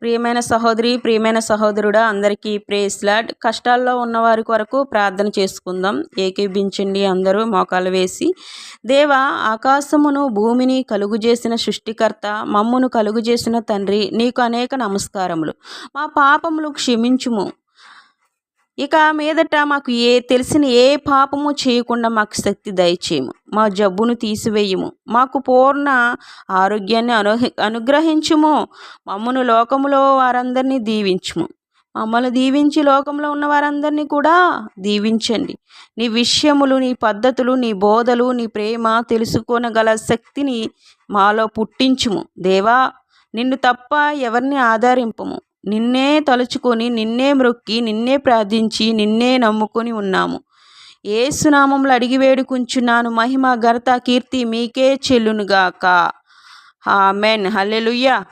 ప్రియమైన సహోదరి, ప్రియమైన సహోదరుడా, అందరికీ ప్రేస్ లార్డ్. కష్టాల్లో ఉన్నవారి కొరకు ప్రార్థన చేసుకుందాం. ఏకీభించండి అందరూ మోకాలు వేసి. దేవా, ఆకాశమును భూమిని కలుగుజేసిన సృష్టికర్త, మమ్మును కలుగుజేసిన తండ్రి, నీకు అనేక నమస్కారములు. మా పాపములు క్షమించుము. ఇక మీదట మాకు తెలిసిన ఏ పాపము చేయకుండా మాకు శక్తి దయచేయము. మా జబ్బును తీసివేయము. మాకు పూర్ణ ఆరోగ్యాన్ని అనుగ్రహించుము. మమ్మను లోకములో వారందరినీ దీవించుము. మమ్మల్ని దీవించి లోకంలో ఉన్న వారందరినీ కూడా దీవించండి. నీ విషయములు, నీ పద్ధతులు, నీ బోధలు, నీ ప్రేమ తెలుసుకోనగల శక్తిని మాలో పుట్టించుము. దేవా, నిన్ను తప్ప ఎవరిని ఆధారింపము. నిన్నే తలుచుకొని, నిన్నే మ్రొక్కి, నిన్నే ప్రార్థించి, నిన్నే నమ్ముకొని ఉన్నాము. యేసునామములో అడిగి వేడుకుంటున్నాను. మహిమ, ఘనత, కీర్తి మీకే చెల్లునుగాక. ఆమెన్. హల్లెలూయా.